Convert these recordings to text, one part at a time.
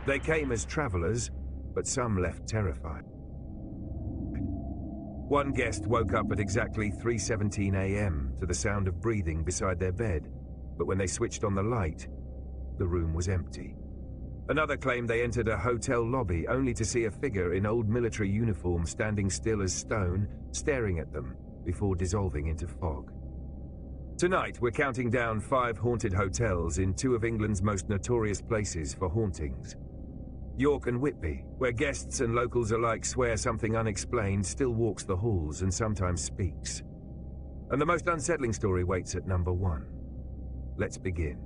They came as travelers, but some left terrified. One guest woke up at exactly 3:17 a.m. to the sound of breathing beside their bed, but when they switched on the light, the room was empty. Another claimed they entered a hotel lobby only to see a figure in old military uniform standing still as stone, staring at them before dissolving into fog. Tonight, we're counting down 5 haunted hotels in 2 of England's most notorious places for hauntings. York and Whitby, where guests and locals alike swear something unexplained still walks the halls and sometimes speaks. And the most unsettling story waits at number 1. Let's begin.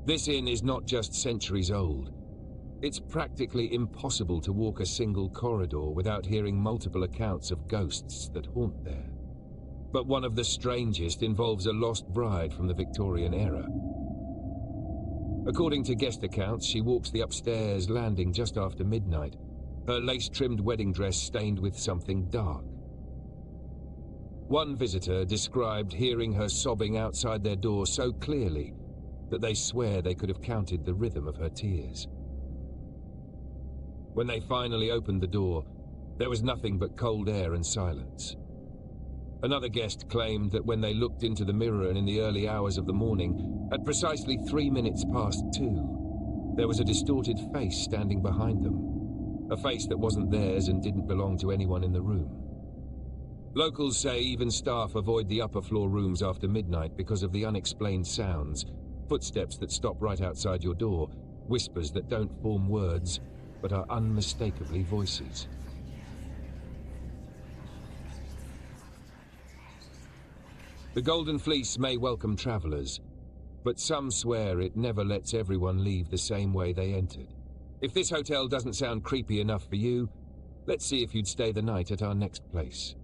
This inn is not just centuries old. It's practically impossible to walk a single corridor without hearing multiple accounts of ghosts that haunt there. But one of the strangest involves a lost bride from the Victorian era. According to guest accounts, she walks the upstairs landing just after midnight, her lace-trimmed wedding dress stained with something dark. One visitor described hearing her sobbing outside their door so clearly that they swear they could have counted the rhythm of her tears. When they finally opened the door, there was nothing but cold air and silence. Another guest claimed that when they looked into the mirror in the early hours of the morning, at precisely 3 minutes past 2, there was a distorted face standing behind them, a face that wasn't theirs and didn't belong to anyone in the room. Locals say even staff avoid the upper floor rooms after midnight because of the unexplained sounds, footsteps that stop right outside your door, whispers that don't form words but are unmistakably voices. The Golden Fleece may welcome travelers, but some swear it never lets everyone leave the same way they entered. If this hotel doesn't sound creepy enough for you, let's see if you'd stay the night at our next place.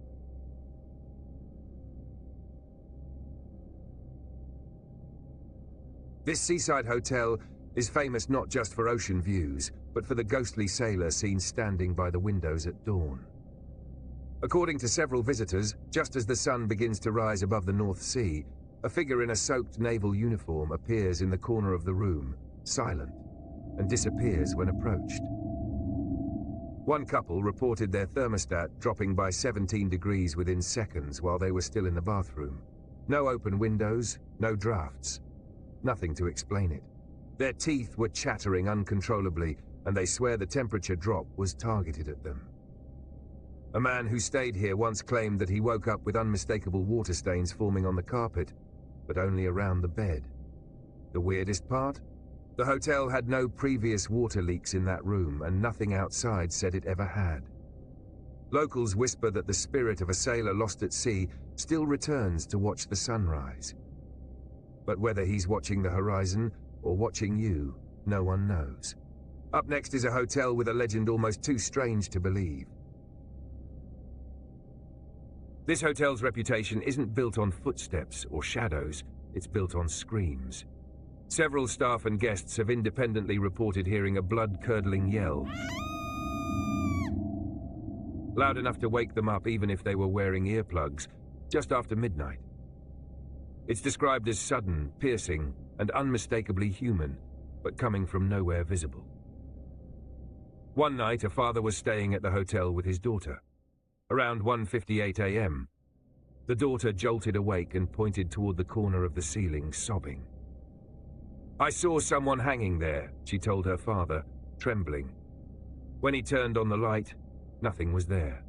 This seaside hotel is famous not just for ocean views, but for the ghostly sailor seen standing by the windows at dawn. According to several visitors, just as the sun begins to rise above the North Sea, a figure in a soaked naval uniform appears in the corner of the room, silent, and disappears when approached. One couple reported their thermostat dropping by 17 degrees within seconds while they were still in the bathroom. No open windows, no drafts. Nothing to explain it. Their teeth were chattering uncontrollably, and they swear the temperature drop was targeted at them. A man who stayed here once claimed that he woke up with unmistakable water stains forming on the carpet, but only around the bed. The weirdest part? The hotel had no previous water leaks in that room, and nothing outside said it ever had. Locals whisper that the spirit of a sailor lost at sea still returns to watch the sunrise. But whether he's watching the horizon or watching you, no one knows. Up next is a hotel with a legend almost too strange to believe. This hotel's reputation isn't built on footsteps or shadows, it's built on screams. Several staff and guests have independently reported hearing a blood-curdling yell, loud enough to wake them up even if they were wearing earplugs, just after midnight. It's described as sudden, piercing, and unmistakably human, but coming from nowhere visible. One night, a father was staying at the hotel with his daughter. Around 1:58 a.m., the daughter jolted awake and pointed toward the corner of the ceiling, sobbing. "I saw someone hanging there," she told her father, trembling. When he turned on the light, nothing was there.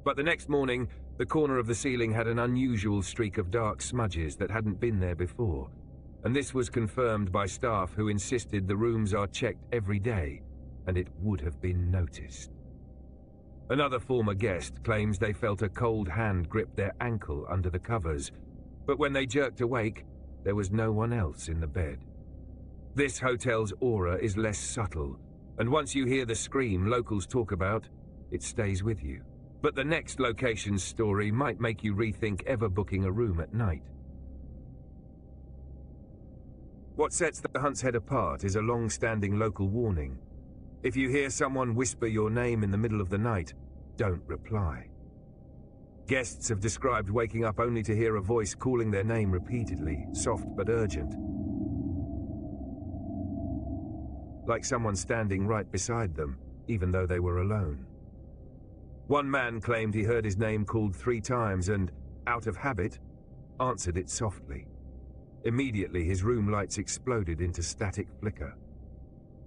But the next morning, the corner of the ceiling had an unusual streak of dark smudges that hadn't been there before, and this was confirmed by staff who insisted the rooms are checked every day, and it would have been noticed. Another former guest claims they felt a cold hand grip their ankle under the covers, but when they jerked awake, there was no one else in the bed. This hotel's aura is less subtle, and once you hear the scream locals talk about, it stays with you. But the next location's story might make you rethink ever booking a room at night. What sets the Hunt's Head apart is a long-standing local warning. If you hear someone whisper your name in the middle of the night, don't reply. Guests have described waking up only to hear a voice calling their name repeatedly, soft but urgent. like someone standing right beside them, even though they were alone. One man claimed he heard his name called 3 times and, out of habit, answered it softly. Immediately, his room lights exploded into static flicker,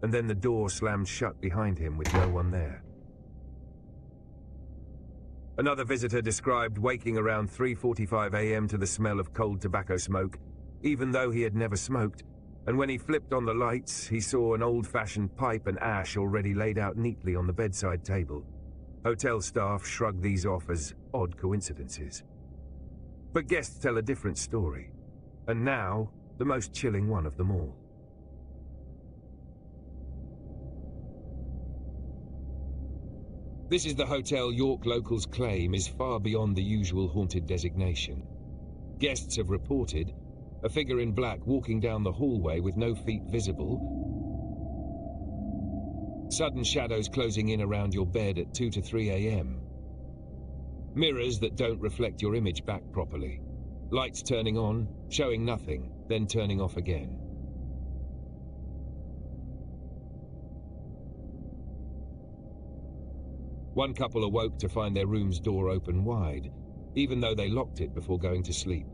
and then the door slammed shut behind him with no one there. Another visitor described waking around 3:45 a.m. to the smell of cold tobacco smoke, even though he had never smoked, and when he flipped on the lights, he saw an old-fashioned pipe and ash already laid out neatly on the bedside table. Hotel staff shrugged these off as odd coincidences. But guests tell a different story, and now, the most chilling one of them all. This is the hotel York locals claim is far beyond the usual haunted designation. Guests have reported a figure in black walking down the hallway with no feet visible, sudden shadows closing in around your bed at 2 to 3 a.m., mirrors that don't reflect your image back properly, lights turning on, showing nothing, then turning off again. One couple awoke to find their room's door open wide, even though they locked it before going to sleep.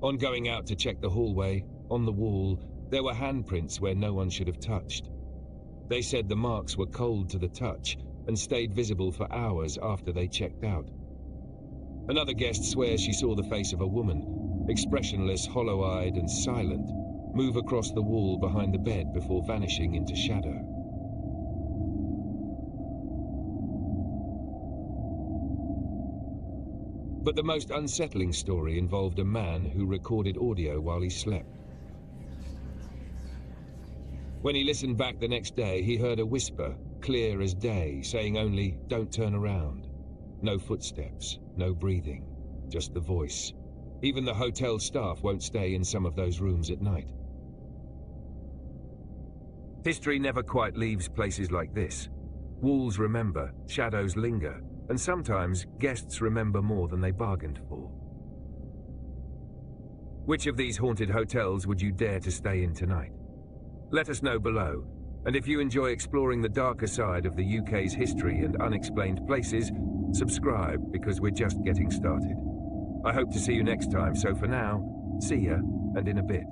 On going out to check the hallway, on the wall, there were handprints where no one should have touched. They said the marks were cold to the touch and stayed visible for hours after they checked out. Another guest swears she saw the face of a woman, expressionless, hollow-eyed and silent, move across the wall behind the bed before vanishing into shadow. But the most unsettling story involved a man who recorded audio while he slept. When he listened back the next day, he heard a whisper, clear as day, saying only, "Don't turn around." No footsteps, no breathing, just the voice. Even the hotel staff won't stay in some of those rooms at night. History never quite leaves places like this. Walls remember, shadows linger, and sometimes guests remember more than they bargained for. Which of these haunted hotels would you dare to stay in tonight? Let us know below, and if you enjoy exploring the darker side of the UK's history and unexplained places, subscribe because we're just getting started. I hope to see you next time, so for now, see ya, and in a bit.